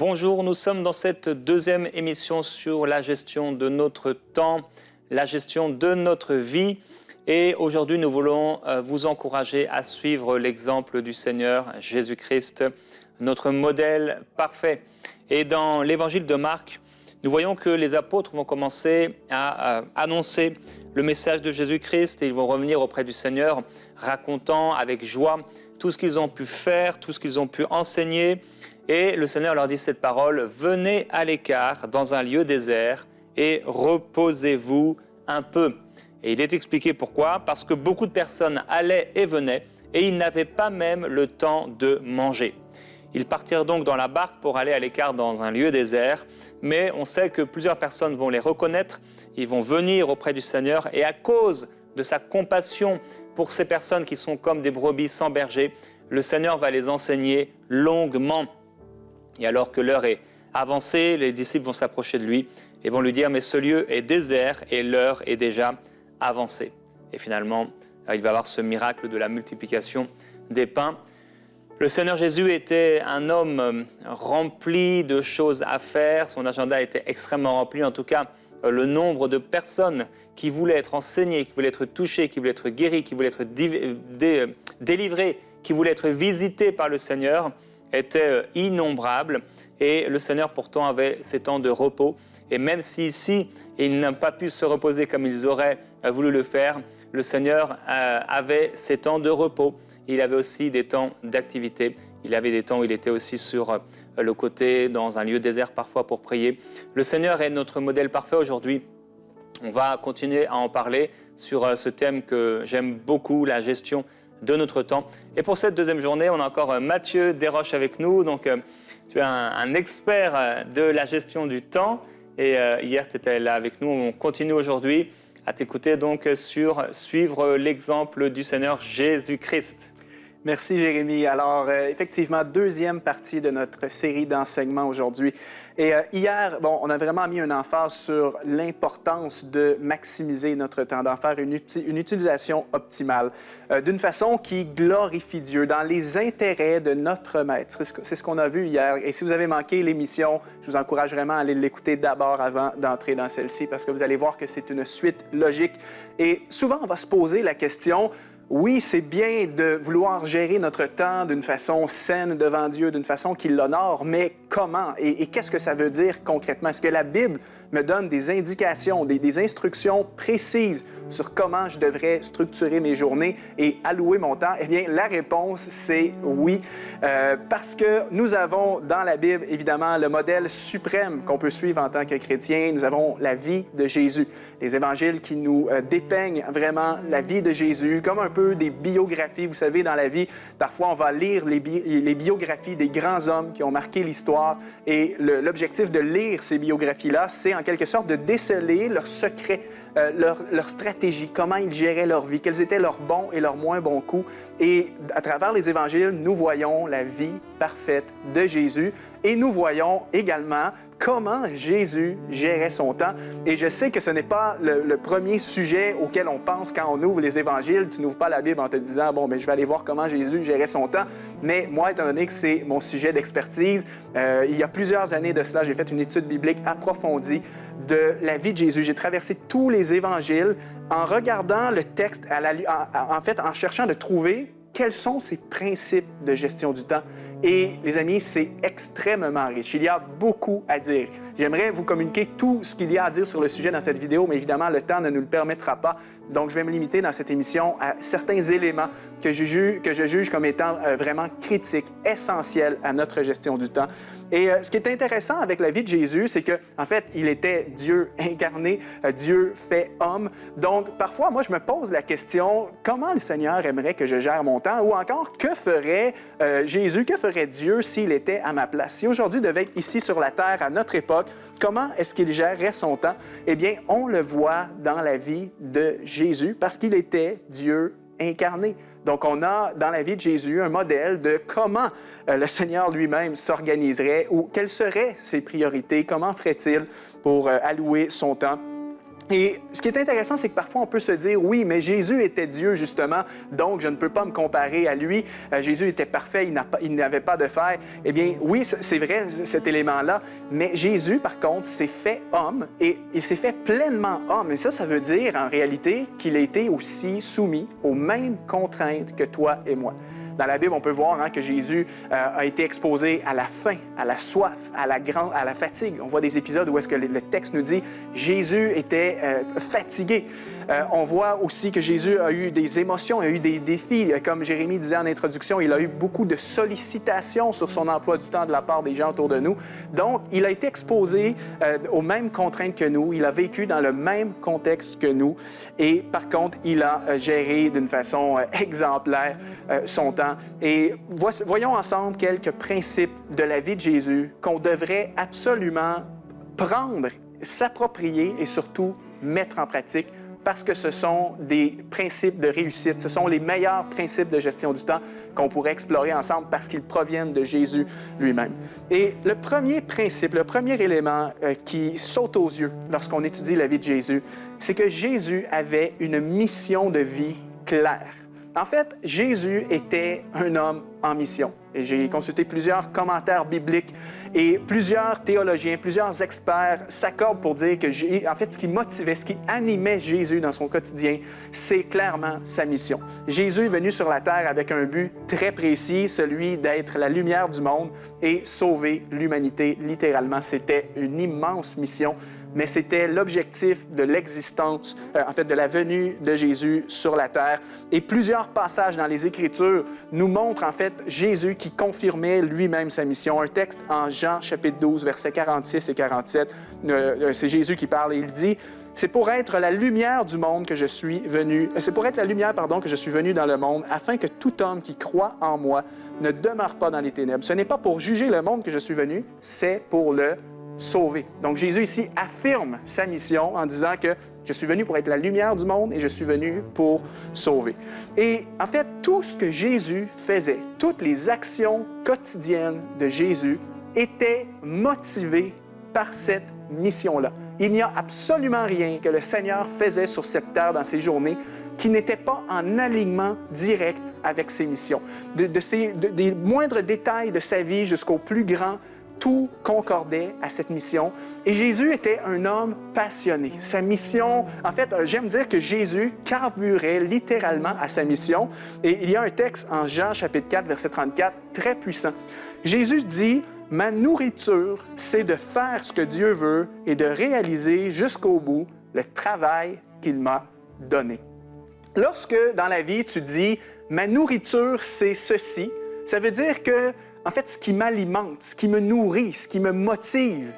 Bonjour, nous sommes dans cette deuxième émission sur la gestion de notre temps, la gestion de notre vie. Et aujourd'hui, nous voulons vous encourager à suivre l'exemple du Seigneur Jésus-Christ, notre modèle parfait. Et dans l'évangile de Marc, nous voyons que les apôtres vont commencer à annoncer le message de Jésus-Christ et ils vont revenir auprès du Seigneur, racontant avec joie tout ce qu'ils ont pu faire, tout ce qu'ils ont pu enseigner. Et le Seigneur leur dit cette parole: « Venez à l'écart dans un lieu désert et reposez-vous un peu. » Et il est expliqué pourquoi, parce que beaucoup de personnes allaient et venaient et ils n'avaient pas même le temps de manger. Ils partirent donc dans la barque pour aller à l'écart dans un lieu désert, mais on sait que plusieurs personnes vont les reconnaître, ils vont venir auprès du Seigneur et à cause de sa compassion pour ces personnes qui sont comme des brebis sans berger, le Seigneur va les enseigner longuement. Et alors que l'heure est avancée, les disciples vont s'approcher de lui et vont lui dire « Mais ce lieu est désert et l'heure est déjà avancée. » Et finalement, il va y avoir ce miracle de la multiplication des pains. Le Seigneur Jésus était un homme rempli de choses à faire, son agenda était extrêmement rempli, en tout cas le nombre de personnes qui voulaient être enseignées, qui voulaient être touchées, qui voulaient être guéries, qui voulaient être délivrées, qui voulaient être visitées par le Seigneur était innombrable et le Seigneur pourtant avait ses temps de repos. Et même si ici, ils n'ont pas pu se reposer comme ils auraient voulu le faire, le Seigneur avait ses temps de repos. Il avait aussi des temps d'activité. Il avait des temps où il était aussi sur le côté, dans un lieu désert parfois pour prier. Le Seigneur est notre modèle parfait aujourd'hui. On va continuer à en parler sur ce thème que j'aime beaucoup, la gestion de notre temps. Et pour cette deuxième journée, on a encore Mathieu Desroches avec nous. Donc, tu es un expert de la gestion du temps. Et hier, tu étais là avec nous. On continue aujourd'hui à t'écouter donc sur suivre l'exemple du Seigneur Jésus-Christ. Merci Jérémy. Alors, effectivement, deuxième partie de notre série d'enseignements aujourd'hui. Et hier, on a vraiment mis une emphase sur l'importance de maximiser notre temps, d'en faire une utilisation optimale, d'une façon qui glorifie Dieu, dans les intérêts de notre Maître. C'est ce qu'on a vu hier. Et si vous avez manqué l'émission, je vous encourage vraiment à aller l'écouter d'abord avant d'entrer dans celle-ci, parce que vous allez voir que c'est une suite logique. Et souvent, on va se poser la question: oui, c'est bien de vouloir gérer notre temps d'une façon saine devant Dieu, d'une façon qui l'honore, mais comment? Et qu'est-ce que ça veut dire concrètement? Est-ce que la Bible me donne des indications, des instructions précises sur comment je devrais structurer mes journées et allouer mon temps? Eh bien, la réponse, c'est oui, parce que nous avons dans la Bible, évidemment, le modèle suprême qu'on peut suivre en tant que chrétien. Nous avons la vie de Jésus, les évangiles qui nous dépeignent vraiment la vie de Jésus, comme un peu des biographies. Vous savez, dans la vie, parfois, on va lire les biographies des grands hommes qui ont marqué l'histoire et l'objectif de lire ces biographies-là, c'est en quelque sorte de déceler leurs secrets, leur stratégie, comment ils géraient leur vie, quels étaient leurs bons et leurs moins bons coups. Et à travers les évangiles, nous voyons la vie parfaite de Jésus et nous voyons également comment Jésus gérait son temps. Et je sais que ce n'est pas le premier sujet auquel on pense quand on ouvre les évangiles. Tu n'ouvres pas la Bible en te disant « Bon, mais je vais aller voir comment Jésus gérait son temps ». Mais moi, étant donné que c'est mon sujet d'expertise, il y a plusieurs années de cela, j'ai fait une étude biblique approfondie de la vie de Jésus. J'ai traversé tous les évangiles en regardant le texte, en cherchant de trouver quels sont ces principes de gestion du temps. Et les amis, c'est extrêmement riche. Il y a beaucoup à dire. J'aimerais vous communiquer tout ce qu'il y a à dire sur le sujet dans cette vidéo, mais évidemment, le temps ne nous le permettra pas. Donc, je vais me limiter dans cette émission à certains éléments que je juge comme étant vraiment critiques, essentiels à notre gestion du temps. Et ce qui est intéressant avec la vie de Jésus, c'est qu'en fait, il était Dieu incarné, Dieu fait homme. Donc, parfois, moi, je me pose la question, comment le Seigneur aimerait que je gère mon temps? Ou encore, que ferait Jésus, que ferait Dieu s'il était à ma place? Si aujourd'hui devait être ici sur la terre, à notre époque, comment est-ce qu'il gérerait son temps? Eh bien, on le voit dans la vie de Jésus, parce qu'il était Dieu incarné. Donc, on a dans la vie de Jésus un modèle de comment le Seigneur lui-même s'organiserait ou quelles seraient ses priorités, comment ferait-il pour allouer son temps. Et ce qui est intéressant, c'est que parfois on peut se dire, oui, mais Jésus était Dieu justement, donc je ne peux pas me comparer à lui. Jésus était parfait, il n'avait pas de faille. Eh bien, oui, c'est vrai cet élément-là, mais Jésus, par contre, s'est fait homme et il s'est fait pleinement homme. Et ça veut dire en réalité qu'il a été aussi soumis aux mêmes contraintes que toi et moi. Dans la Bible, on peut voir que Jésus a été exposé à la faim, à la soif, à la fatigue. On voit des épisodes où est-ce que le texte nous dit Jésus était fatigué. On voit aussi que Jésus a eu des émotions, a eu des défis. Comme Jérémie disait en introduction, il a eu beaucoup de sollicitations sur son emploi du temps de la part des gens autour de nous. Donc, il a été exposé aux mêmes contraintes que nous. Il a vécu dans le même contexte que nous. Et par contre, il a géré d'une façon exemplaire son temps. Et voyons ensemble quelques principes de la vie de Jésus qu'on devrait absolument prendre, s'approprier et surtout mettre en pratique parce que ce sont des principes de réussite, ce sont les meilleurs principes de gestion du temps qu'on pourrait explorer ensemble parce qu'ils proviennent de Jésus lui-même. Et le premier principe, le premier élément qui saute aux yeux lorsqu'on étudie la vie de Jésus, c'est que Jésus avait une mission de vie claire. En fait, Jésus était un homme en mission. Et j'ai consulté plusieurs commentaires bibliques et plusieurs théologiens, plusieurs experts s'accordent pour dire que, en fait, ce qui motivait, ce qui animait Jésus dans son quotidien, c'est clairement sa mission. Jésus est venu sur la terre avec un but très précis, celui d'être la lumière du monde et sauver l'humanité, littéralement. C'était une immense mission, mais c'était l'objectif de l'existence, en fait, de la venue de Jésus sur la terre. Et plusieurs passages dans les Écritures nous montrent, en fait, Jésus qui confirmait lui-même sa mission. Un texte en Jean, chapitre 12, versets 46 et 47, c'est Jésus qui parle et il dit « C'est pour être la lumière du monde que je suis venu, c'est pour être la lumière, que je suis venu dans le monde, afin que tout homme qui croit en moi ne demeure pas dans les ténèbres. Ce n'est pas pour juger le monde que je suis venu, c'est pour le sauver. » Donc Jésus ici affirme sa mission en disant que je suis venu pour être la lumière du monde et je suis venu pour sauver. Et en fait, tout ce que Jésus faisait, toutes les actions quotidiennes de Jésus étaient motivées par cette mission-là. Il n'y a absolument rien que le Seigneur faisait sur cette terre dans ses journées qui n'était pas en alignement direct avec ses missions. Des moindres détails de sa vie jusqu'au plus grand, tout concordait à cette mission. Et Jésus était un homme passionné. Sa mission, en fait, j'aime dire que Jésus carburait littéralement à sa mission. Et il y a un texte en Jean, chapitre 4, verset 34, très puissant. Jésus dit « Ma nourriture, c'est de faire ce que Dieu veut et de réaliser jusqu'au bout le travail qu'il m'a donné. » Lorsque, dans la vie, tu dis « Ma nourriture, c'est ceci », ça veut dire que en fait, ce qui m'alimente, ce qui me nourrit, ce qui me motive,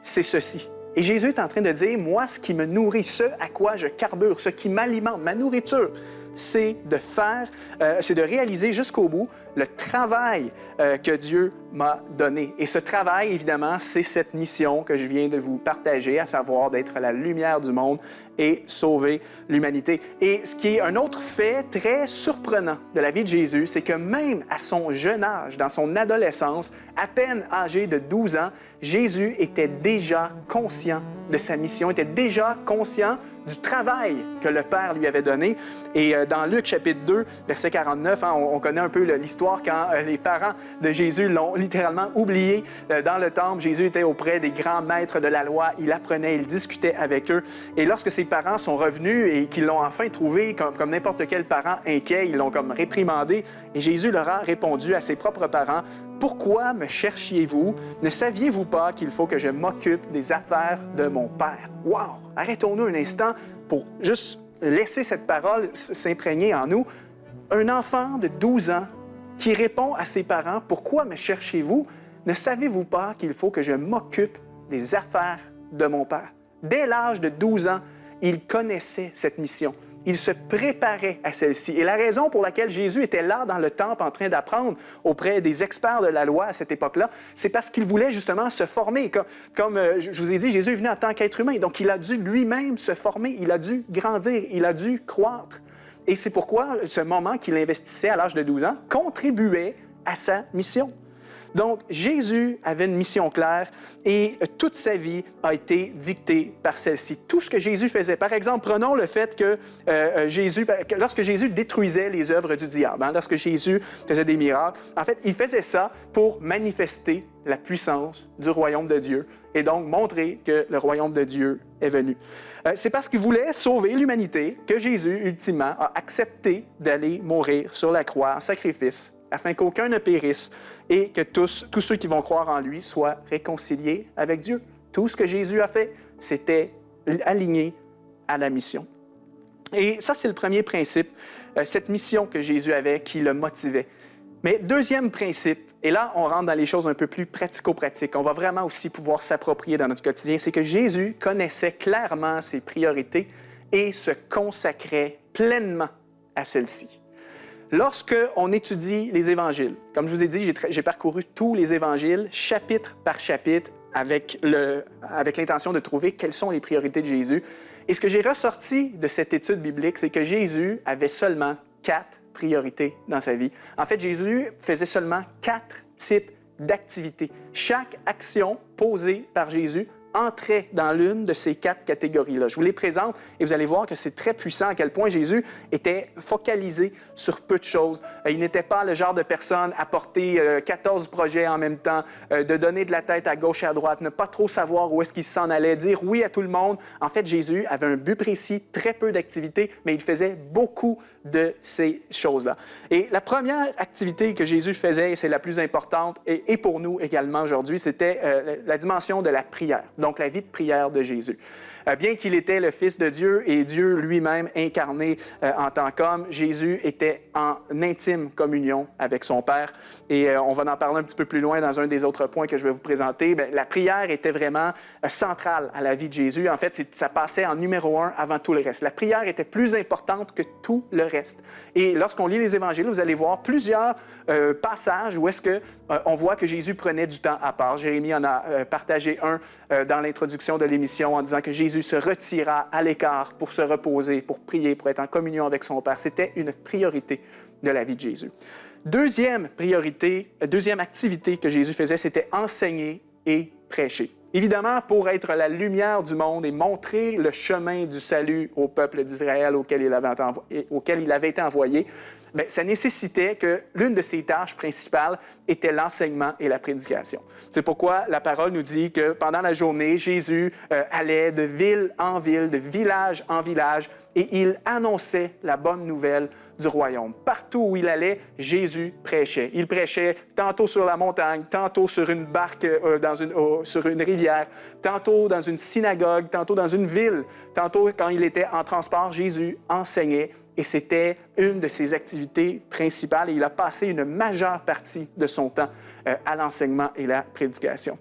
c'est ceci. Et Jésus est en train de dire, moi, ce qui me nourrit, ce à quoi je carbure, ce qui m'alimente, ma nourriture, c'est de réaliser jusqu'au bout le travail que Dieu m'a donné. Et ce travail, évidemment, c'est cette mission que je viens de vous partager, à savoir d'être la lumière du monde et sauver l'humanité. Et ce qui est un autre fait très surprenant de la vie de Jésus, c'est que même à son jeune âge, dans son adolescence, à peine âgé de 12 ans, Jésus était déjà conscient de sa mission, était déjà conscient du travail que le Père lui avait donné. Et dans Luc chapitre 2, verset 49, on connaît un peu l'histoire quand les parents de Jésus l'ont littéralement oublié dans le temple. Jésus était auprès des grands maîtres de la loi, il apprenait, il discutait avec eux. Et lorsque ses parents sont revenus et qu'ils l'ont enfin trouvé comme n'importe quel parent inquiet, ils l'ont comme réprimandé. Et Jésus leur a répondu à ses propres parents, « Pourquoi me cherchiez-vous? Ne saviez-vous pas qu'il faut que je m'occupe des affaires de mon Père? » Wow! Arrêtons-nous un instant pour juste laisser cette parole s'imprégner en nous. Un enfant de 12 ans qui répond à ses parents, « Pourquoi me cherchez-vous? Ne savez-vous pas qu'il faut que je m'occupe des affaires de mon Père? » Dès l'âge de 12 ans, il connaissait cette mission. Il se préparait à celle-ci. Et la raison pour laquelle Jésus était là dans le temple en train d'apprendre auprès des experts de la loi à cette époque-là, c'est parce qu'il voulait justement se former. Comme je vous ai dit, Jésus est venu en tant qu'être humain. Donc, il a dû lui-même se former. Il a dû grandir. Il a dû croître. Et c'est pourquoi ce moment qu'il investissait à l'âge de 12 ans contribuait à sa mission. Donc, Jésus avait une mission claire et toute sa vie a été dictée par celle-ci. Tout ce que Jésus faisait, par exemple, prenons le fait que lorsque Jésus détruisait les œuvres du diable, lorsque Jésus faisait des miracles, en fait, il faisait ça pour manifester la puissance du royaume de Dieu et donc montrer que le royaume de Dieu est venu. C'est parce qu'il voulait sauver l'humanité que Jésus, ultimement, a accepté d'aller mourir sur la croix en sacrifice afin qu'aucun ne périsse et que tous ceux qui vont croire en lui soient réconciliés avec Dieu. Tout ce que Jésus a fait, c'était aligné à la mission. Et ça, c'est le premier principe, cette mission que Jésus avait qui le motivait. Mais deuxième principe, et là, on rentre dans les choses un peu plus pratico-pratiques, on va vraiment aussi pouvoir s'approprier dans notre quotidien, c'est que Jésus connaissait clairement ses priorités et se consacrait pleinement à celles-ci. Lorsqu'on étudie les évangiles, comme je vous ai dit, j'ai parcouru tous les évangiles, chapitre par chapitre, avec l'intention de trouver quelles sont les priorités de Jésus. Et ce que j'ai ressorti de cette étude biblique, c'est que Jésus avait seulement 4 priorités dans sa vie. En fait, Jésus faisait seulement 4 types d'activités. Chaque action posée par Jésus entrait dans l'une de ces 4 catégories-là. Je vous les présente et vous allez voir que c'est très puissant à quel point Jésus était focalisé sur peu de choses. Il n'était pas le genre de personne à porter 14 projets en même temps, de donner de la tête à gauche et à droite, ne pas trop savoir où est-ce qu'il s'en allait, dire oui à tout le monde. En fait, Jésus avait un but précis, très peu d'activités, mais il faisait beaucoup de ces choses-là. Et la première activité que Jésus faisait, et c'est la plus importante, et pour nous également aujourd'hui, c'était la dimension de la prière. Donc, la vie de prière de Jésus. Bien qu'il était le Fils de Dieu et Dieu lui-même incarné en tant qu'homme, Jésus était en intime communion avec son Père. Et on va en parler un petit peu plus loin dans un des autres points que je vais vous présenter. Bien, la prière était vraiment centrale à la vie de Jésus. En fait, ça passait en numéro 1 avant tout le reste. La prière était plus importante que tout le reste. Et lorsqu'on lit les évangiles, vous allez voir plusieurs passages où est-ce qu'on voit que Jésus prenait du temps à part. Jérémie en a partagé un dans l'introduction de l'émission en disant que Jésus se retira à l'écart pour se reposer, pour prier, pour être en communion avec son Père. C'était une priorité de la vie de Jésus. Deuxième activité que Jésus faisait, c'était enseigner et prêcher. Évidemment, pour être la lumière du monde et montrer le chemin du salut au peuple d'Israël auquel il avait été envoyé, bien, ça nécessitait que l'une de ses tâches principales était l'enseignement et la prédication. C'est pourquoi la parole nous dit que pendant la journée, Jésus allait de ville en ville, de village en village, et il annonçait la bonne nouvelle du royaume. Partout où il allait, Jésus prêchait. Il prêchait tantôt sur la montagne, tantôt sur une barque, sur une rivière, tantôt dans une synagogue, tantôt dans une ville, tantôt quand il était en transport, Jésus enseignait. Et c'était une de ses activités principales et il a passé une majeure partie de son temps à l'enseignement et la prédication.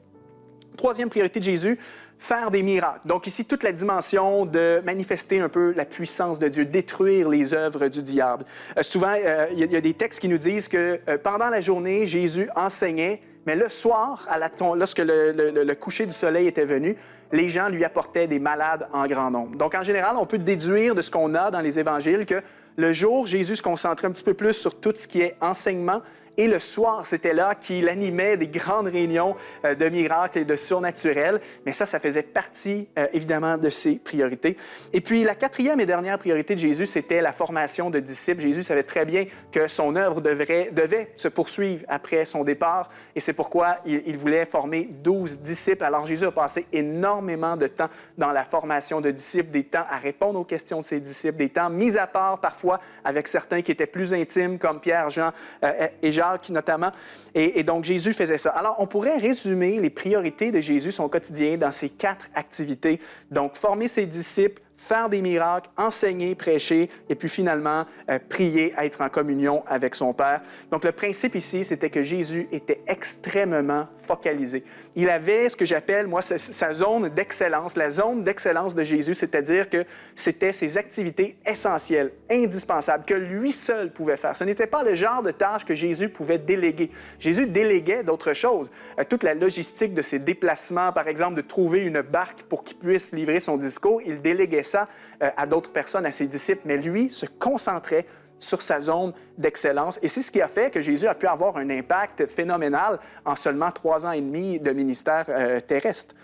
Troisième priorité de Jésus, faire des miracles. Donc ici, toute la dimension de manifester un peu la puissance de Dieu, détruire les œuvres du diable. Souvent, il y a des textes qui nous disent que pendant la journée, Jésus enseignait, mais le soir, lorsque le coucher du soleil était venu, les gens lui apportaient des malades en grand nombre. Donc, en général, on peut déduire de ce qu'on a dans les évangiles que le jour, Jésus se concentrait un petit peu plus sur tout ce qui est enseignement. Et le soir, c'était là qu'il animait des grandes réunions de miracles et de surnaturel. Mais ça faisait partie, évidemment, de ses priorités. Et puis, la quatrième et dernière priorité de Jésus, c'était la formation de disciples. Jésus savait très bien que son œuvre devait se poursuivre après son départ. Et c'est pourquoi il voulait former 12 disciples. Alors, Jésus a passé énormément de temps dans la formation de disciples, des temps à répondre aux questions de ses disciples, des temps mis à part parfois avec certains qui étaient plus intimes, comme Pierre, Jean et Jacques notamment. Et donc, Jésus faisait ça. Alors, on pourrait résumer les priorités de Jésus, son quotidien, dans ces 4 activités. Donc, former ses disciples, faire des miracles, enseigner, prêcher, et puis finalement, prier, être en communion avec son Père. Donc, le principe ici, c'était que Jésus était extrêmement focalisé. Il avait ce que j'appelle, moi, sa zone d'excellence. La zone d'excellence de Jésus, c'est-à-dire que c'était ses activités essentielles, indispensables, que lui seul pouvait faire. Ce n'était pas le genre de tâches que Jésus pouvait déléguer. Jésus déléguait d'autres choses. Toute la logistique de ses déplacements, par exemple, de trouver une barque pour qu'il puisse livrer son discours, il déléguait ça à d'autres personnes, à ses disciples, mais lui se concentrait sur sa zone d'excellence. Et c'est ce qui a fait que Jésus a pu avoir un impact phénoménal en seulement 3 ans et demi de ministère terrestre.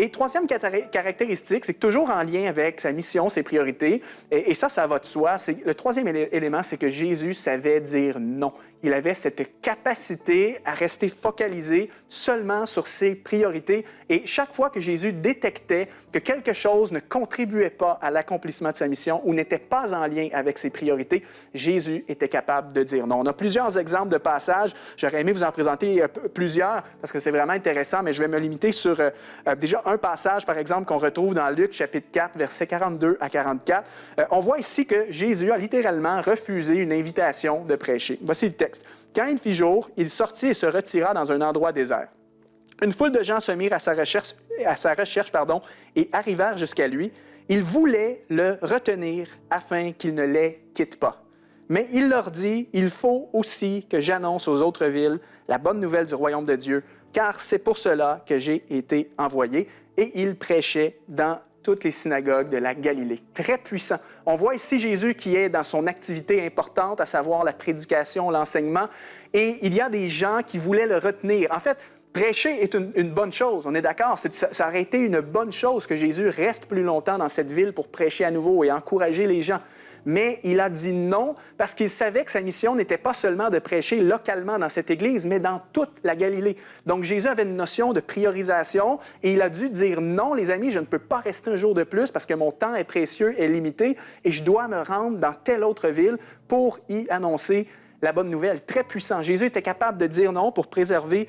Et troisième caractéristique, c'est que toujours en lien avec sa mission, ses priorités, et ça va de soi. Le troisième élément, c'est que Jésus savait dire non. Il avait cette capacité à rester focalisé seulement sur ses priorités. Et chaque fois que Jésus détectait que quelque chose ne contribuait pas à l'accomplissement de sa mission ou n'était pas en lien avec ses priorités, Jésus était capable de dire non. On a plusieurs exemples de passages. J'aurais aimé vous en présenter plusieurs parce que c'est vraiment intéressant, mais je vais me limiter sur déjà un passage, par exemple, qu'on retrouve dans Luc, chapitre 4, versets 42 à 44. On voit ici que Jésus a littéralement refusé une invitation de prêcher. Voici le texte. Quand il fit jour, il sortit et se retira dans un endroit désert. Une foule de gens se mirent à sa recherche et arrivèrent jusqu'à lui. Ils voulaient le retenir afin qu'il ne les quitte pas. Mais il leur dit, « Il faut aussi que j'annonce aux autres villes la bonne nouvelle du royaume de Dieu, car c'est pour cela que j'ai été envoyé. » Et il prêchait dans toutes les synagogues de la Galilée. Très puissant. On voit ici Jésus qui est dans son activité importante, à savoir la prédication, l'enseignement, et il y a des gens qui voulaient le retenir. En fait, prêcher est une bonne chose, on est d'accord. Ça aurait été une bonne chose que Jésus reste plus longtemps dans cette ville pour prêcher à nouveau et encourager les gens. Mais il a dit non parce qu'il savait que sa mission n'était pas seulement de prêcher localement dans cette église, mais dans toute la Galilée. Donc Jésus avait une notion de priorisation et il a dû dire non, les amis, je ne peux pas rester un jour de plus parce que mon temps est précieux, est limité et je dois me rendre dans telle autre ville pour y annoncer la bonne nouvelle. Très puissant. Jésus était capable de dire non pour préserver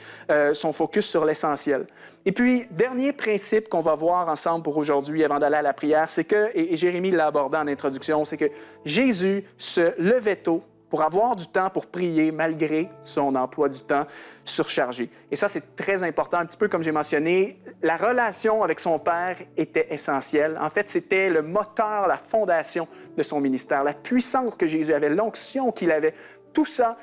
son focus sur l'essentiel. Et puis, dernier principe qu'on va voir ensemble pour aujourd'hui avant d'aller à la prière, c'est que, et Jérémie l'a abordé en introduction, c'est que Jésus se levait tôt pour avoir du temps pour prier malgré son emploi du temps surchargé. Et ça, c'est très important. Un petit peu comme j'ai mentionné, la relation avec son Père était essentielle. En fait, c'était le moteur, la fondation de son ministère. La puissance que Jésus avait, l'onction qu'il avait, tout ça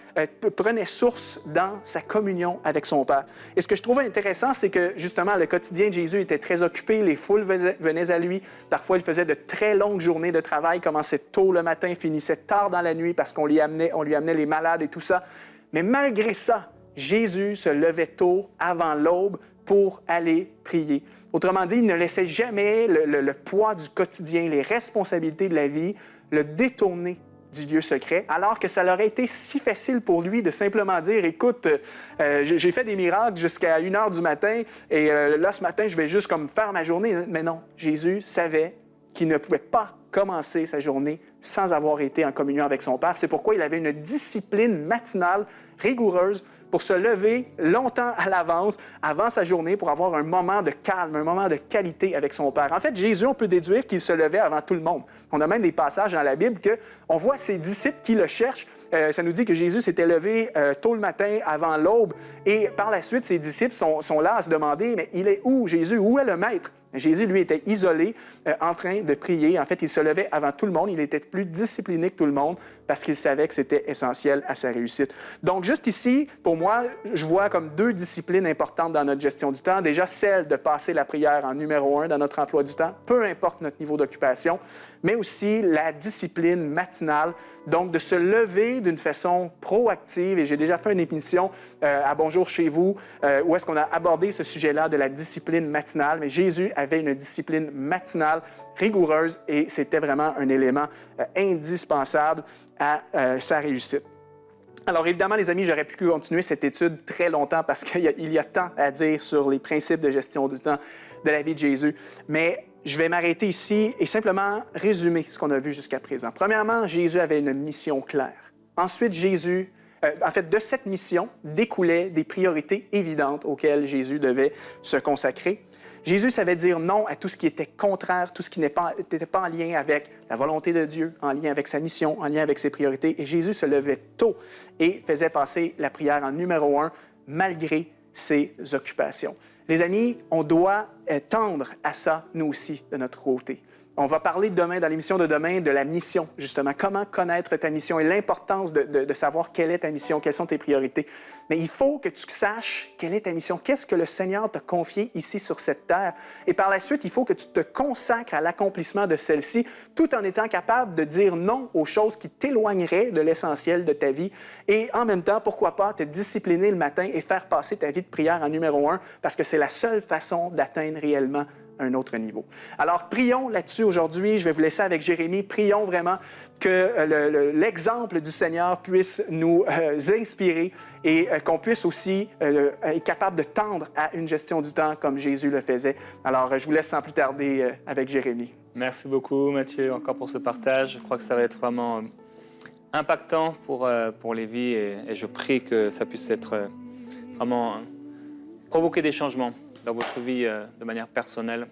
prenait source dans sa communion avec son Père. Et ce que je trouvais intéressant, c'est que justement, le quotidien de Jésus était très occupé, les foules venaient à lui. Parfois, il faisait de très longues journées de travail, commençait tôt le matin, finissait tard dans la nuit parce qu'on lui amenait les malades et tout ça. Mais malgré ça, Jésus se levait tôt, avant l'aube, pour aller prier. Autrement dit, il ne laissait jamais le poids du quotidien, les responsabilités de la vie, le détourner du lieu secret, alors que ça leur aurait été si facile pour lui de simplement dire, écoute, j'ai fait des miracles jusqu'à 1h du matin et là, ce matin, je vais juste comme faire ma journée. Mais non, Jésus savait qu'il ne pouvait pas commencer sa journée sans avoir été en communion avec son Père. C'est pourquoi il avait une discipline matinale rigoureuse pour se lever longtemps à l'avance, avant sa journée, pour avoir un moment de calme, un moment de qualité avec son Père. En fait, Jésus, on peut déduire qu'il se levait avant tout le monde. On a même des passages dans la Bible qu'on voit ses disciples qui le cherchent. Ça nous dit que Jésus s'était levé tôt le matin, avant l'aube, et par la suite, ses disciples sont là à se demander, mais il est où, Jésus? Où est le Maître? Jésus, lui, était isolé, en train de prier. En fait, il se levait avant tout le monde. Il était plus discipliné que tout le monde parce qu'il savait que c'était essentiel à sa réussite. Donc, juste ici, pour moi, je vois comme 2 disciplines importantes dans notre gestion du temps. Déjà, celle de passer la prière en numéro 1 dans notre emploi du temps, peu importe notre niveau d'occupation, mais aussi la discipline matinale, donc de se lever d'une façon proactive. Et j'ai déjà fait une émission à Bonjour chez vous, où est-ce qu'on a abordé ce sujet-là de la discipline matinale. Mais Jésus avait une discipline matinale rigoureuse et c'était vraiment un élément indispensable à sa réussite. Alors évidemment, les amis, j'aurais pu continuer cette étude très longtemps parce qu'il y a tant à dire sur les principes de gestion du temps de la vie de Jésus. Mais je vais m'arrêter ici et simplement résumer ce qu'on a vu jusqu'à présent. Premièrement, Jésus avait une mission claire. Ensuite, de cette mission découlaient des priorités évidentes auxquelles Jésus devait se consacrer. Jésus savait dire non à tout ce qui était contraire, tout ce qui n'était pas en lien avec la volonté de Dieu, en lien avec sa mission, en lien avec ses priorités. Et Jésus se levait tôt et faisait passer la prière en numéro 1 malgré ses occupations. Les amis, on doit tendre à ça, nous aussi, de notre côté. On va parler demain, dans l'émission de demain, de la mission, justement. Comment connaître ta mission et l'importance de savoir quelle est ta mission, quelles sont tes priorités. Mais il faut que tu saches quelle est ta mission. Qu'est-ce que le Seigneur t'a confié ici sur cette terre? Et par la suite, il faut que tu te consacres à l'accomplissement de celle-ci, tout en étant capable de dire non aux choses qui t'éloigneraient de l'essentiel de ta vie. Et en même temps, pourquoi pas te discipliner le matin et faire passer ta vie de prière en numéro 1, parce que c'est la seule façon d'atteindre réellement un autre niveau. Alors, prions là-dessus aujourd'hui. Je vais vous laisser avec Jérémie. Prions vraiment que l'exemple du Seigneur puisse nous inspirer et qu'on puisse aussi être capable de tendre à une gestion du temps comme Jésus le faisait. Alors, je vous laisse sans plus tarder avec Jérémie. Merci beaucoup, Mathieu, encore pour ce partage. Je crois que ça va être vraiment impactant pour les vies et je prie que ça puisse être vraiment provoquer des changements dans votre vie de manière personnelle.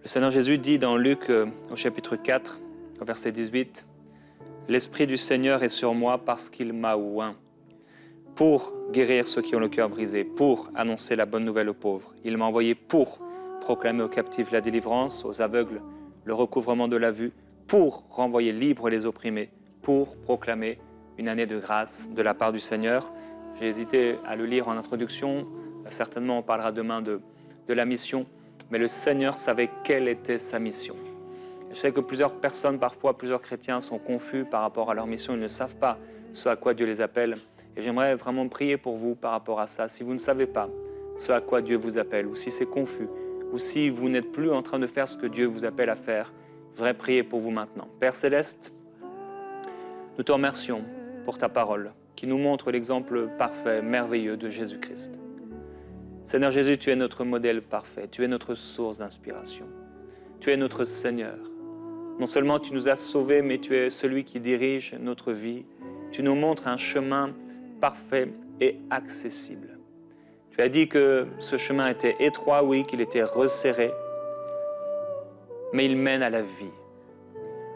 Le Seigneur Jésus dit dans Luc au chapitre 4, au verset 18, « L'Esprit du Seigneur est sur moi parce qu'il m'a oint pour guérir ceux qui ont le cœur brisé, pour annoncer la bonne nouvelle aux pauvres. Il m'a envoyé pour proclamer aux captifs la délivrance, aux aveugles le recouvrement de la vue, pour renvoyer libres les opprimés, pour proclamer une année de grâce de la part du Seigneur. » J'ai hésité à le lire en introduction. Certainement, on parlera demain de la mission, mais le Seigneur savait quelle était sa mission. Je sais que plusieurs personnes, parfois plusieurs chrétiens, sont confus par rapport à leur mission. Ils ne savent pas ce à quoi Dieu les appelle. Et j'aimerais vraiment prier pour vous par rapport à ça. Si vous ne savez pas ce à quoi Dieu vous appelle, ou si c'est confus, ou si vous n'êtes plus en train de faire ce que Dieu vous appelle à faire, je voudrais prier pour vous maintenant. Père Céleste, nous te remercions pour ta parole, qui nous montre l'exemple parfait, merveilleux de Jésus-Christ. Seigneur Jésus, tu es notre modèle parfait, tu es notre source d'inspiration. Tu es notre Seigneur. Non seulement tu nous as sauvés, mais tu es celui qui dirige notre vie. Tu nous montres un chemin parfait et accessible. Tu as dit que ce chemin était étroit, oui, qu'il était resserré, mais il mène à la vie.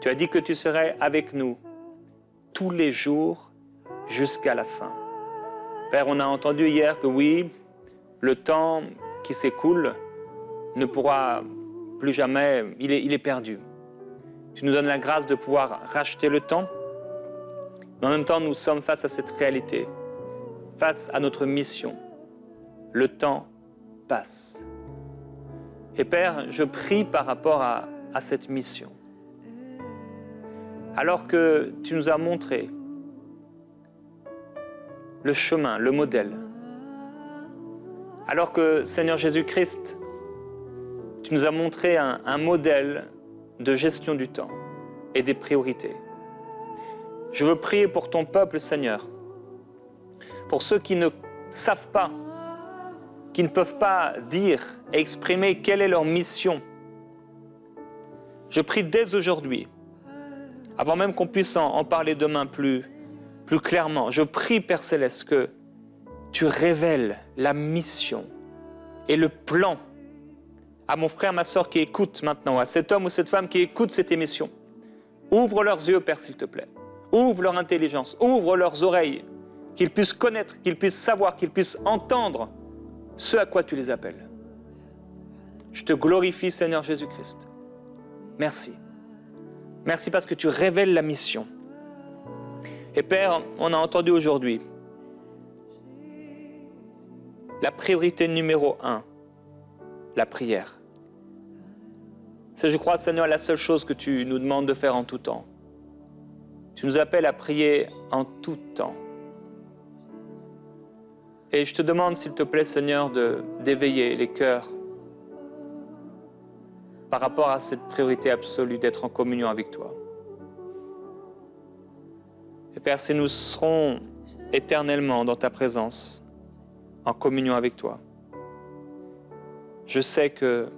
Tu as dit que tu serais avec nous tous les jours jusqu'à la fin. Père, on a entendu hier que oui, le temps qui s'écoule ne pourra plus jamais, il est perdu. Tu nous donnes la grâce de pouvoir racheter le temps, mais en même temps, nous sommes face à cette réalité, face à notre mission. Le temps passe. Et Père, je prie par rapport à cette mission. Alors que tu nous as montré le chemin, le modèle, alors que, Seigneur Jésus-Christ, tu nous as montré un modèle de gestion du temps et des priorités. Je veux prier pour ton peuple, Seigneur, pour ceux qui ne savent pas, qui ne peuvent pas dire et exprimer quelle est leur mission. Je prie dès aujourd'hui, avant même qu'on puisse en parler demain plus clairement, je prie, Père Céleste, que tu révèles la mission et le plan à mon frère, ma soeur qui écoute maintenant, à cet homme ou cette femme qui écoute cette émission. Ouvre leurs yeux, Père, s'il te plaît. Ouvre leur intelligence, ouvre leurs oreilles, qu'ils puissent connaître, qu'ils puissent savoir, qu'ils puissent entendre ce à quoi tu les appelles. Je te glorifie, Seigneur Jésus-Christ. Merci. Merci parce que tu révèles la mission. Et Père, on a entendu aujourd'hui la priorité numéro 1, la prière. C'est, je crois, Seigneur, la seule chose que tu nous demandes de faire en tout temps. Tu nous appelles à prier en tout temps. Et je te demande, s'il te plaît, Seigneur, d'éveiller les cœurs par rapport à cette priorité absolue d'être en communion avec toi. Et Père, si nous serons éternellement dans ta présence, en communion avec toi, je sais que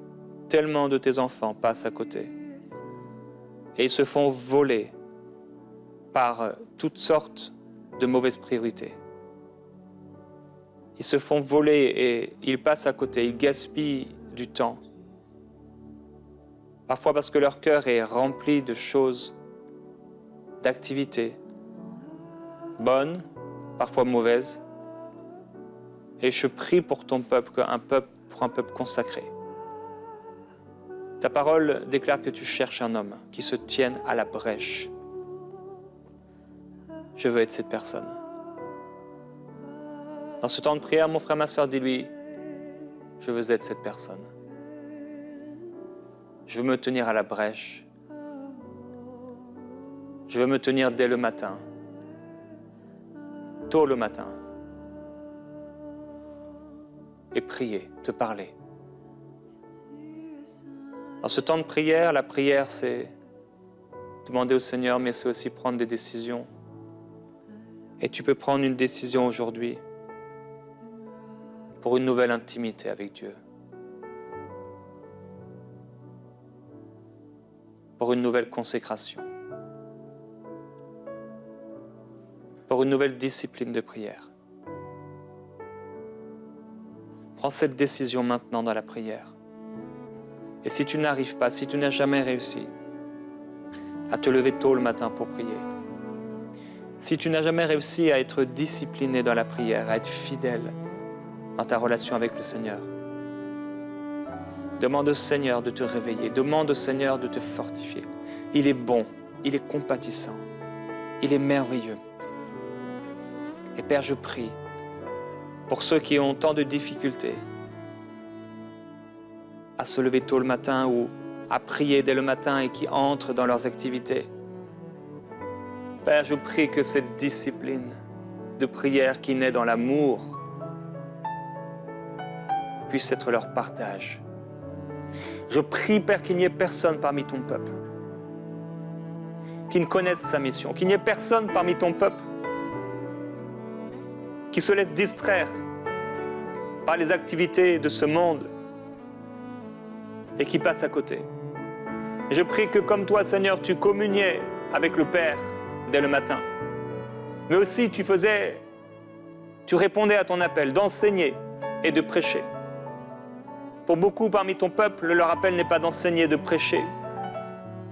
tellement de tes enfants passent à côté et ils se font voler par toutes sortes de mauvaises priorités. Ils se font voler et ils passent à côté, ils gaspillent du temps. Parfois parce que leur cœur est rempli de choses, d'activités, bonnes, parfois mauvaises. Et je prie pour ton peuple, pour un peuple consacré. Ta parole déclare que tu cherches un homme qui se tienne à la brèche. Je veux être cette personne. Dans ce temps de prière, mon frère, ma soeur, dis-lui, je veux être cette personne. Je veux me tenir à la brèche. Je veux me tenir dès le matin, tôt le matin, et prier, te parler. Dans ce temps de prière, la prière, c'est demander au Seigneur, mais c'est aussi prendre des décisions. Et tu peux prendre une décision aujourd'hui pour une nouvelle intimité avec Dieu. Pour une nouvelle consécration. Pour une nouvelle discipline de prière. Prends cette décision maintenant dans la prière. Et si tu n'arrives pas, si tu n'as jamais réussi à te lever tôt le matin pour prier, si tu n'as jamais réussi à être discipliné dans la prière, à être fidèle dans ta relation avec le Seigneur, demande au Seigneur de te réveiller, demande au Seigneur de te fortifier. Il est bon, il est compatissant, il est merveilleux. Et Père, je prie pour ceux qui ont tant de difficultés à se lever tôt le matin ou à prier dès le matin et qui entrent dans leurs activités. Père, je prie que cette discipline de prière qui naît dans l'amour puisse être leur partage. Je prie, Père, qu'il n'y ait personne parmi ton peuple qui ne connaisse sa mission, qu'il n'y ait personne parmi ton peuple qui se laisse distraire par les activités de ce monde et qui passe à côté. Et je prie que comme toi, Seigneur, tu communiais avec le Père dès le matin. Mais aussi tu répondais à ton appel d'enseigner et de prêcher. Pour beaucoup parmi ton peuple, leur appel n'est pas d'enseigner, de prêcher.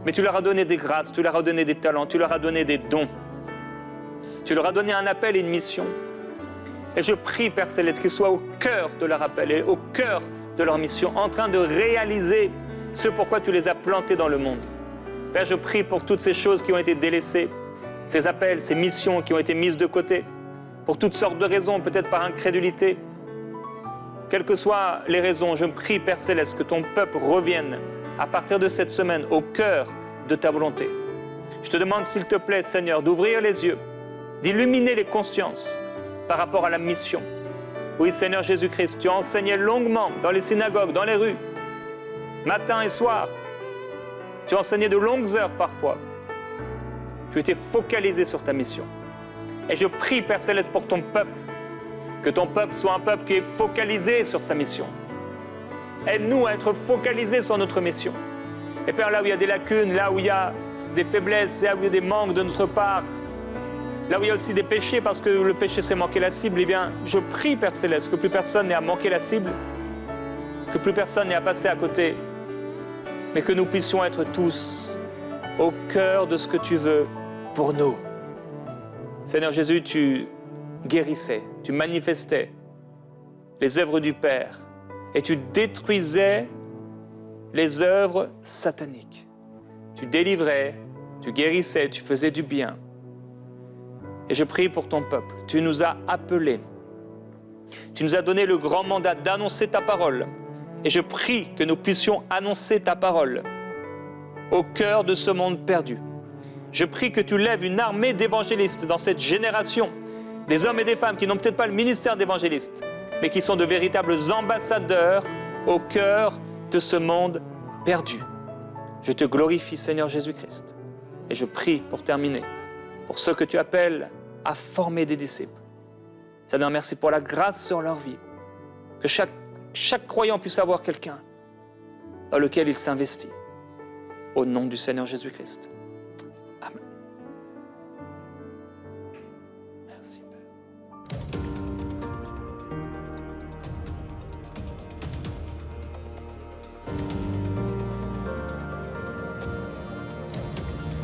Mais tu leur as donné des grâces, tu leur as donné des talents, tu leur as donné des dons. Tu leur as donné un appel et une mission. Et je prie, Père Céleste, qu'ils soient au cœur de leur appel et au cœur de leur mission, en train de réaliser ce pourquoi tu les as plantés dans le monde. Père, je prie pour toutes ces choses qui ont été délaissées, ces appels, ces missions qui ont été mises de côté, pour toutes sortes de raisons, peut-être par incrédulité. Quelles que soient les raisons, je prie, Père Céleste, que ton peuple revienne à partir de cette semaine au cœur de ta volonté. Je te demande, s'il te plaît, Seigneur, d'ouvrir les yeux, d'illuminer les consciences par rapport à la mission. Oui, Seigneur Jésus-Christ, tu enseignais longuement dans les synagogues, dans les rues, matin et soir. Tu enseignais de longues heures parfois. Tu étais focalisé sur ta mission. Et je prie, Père Céleste, pour ton peuple, que ton peuple soit un peuple qui est focalisé sur sa mission. Aide-nous à être focalisés sur notre mission. Et Père, là où il y a des lacunes, là où il y a des faiblesses, là où il y a des manques de notre part, là où il y a aussi des péchés, parce que le péché c'est manquer la cible, eh bien, je prie, Père Céleste, que plus personne n'ait à manquer la cible, que plus personne n'ait à passer à côté, mais que nous puissions être tous au cœur de ce que tu veux pour nous. Seigneur Jésus, tu guérissais, tu manifestais les œuvres du Père et tu détruisais les œuvres sataniques. Tu délivrais, tu guérissais, tu faisais du bien. Et je prie pour ton peuple. Tu nous as appelés. Tu nous as donné le grand mandat d'annoncer ta parole. Et je prie que nous puissions annoncer ta parole au cœur de ce monde perdu. Je prie que tu lèves une armée d'évangélistes dans cette génération, des hommes et des femmes qui n'ont peut-être pas le ministère d'évangéliste, mais qui sont de véritables ambassadeurs au cœur de ce monde perdu. Je te glorifie, Seigneur Jésus-Christ. Et je prie, pour terminer, pour ceux que tu appelles à former des disciples. Seigneur, merci pour la grâce sur leur vie. Que chaque croyant puisse avoir quelqu'un dans lequel il s'investit. Au nom du Seigneur Jésus-Christ.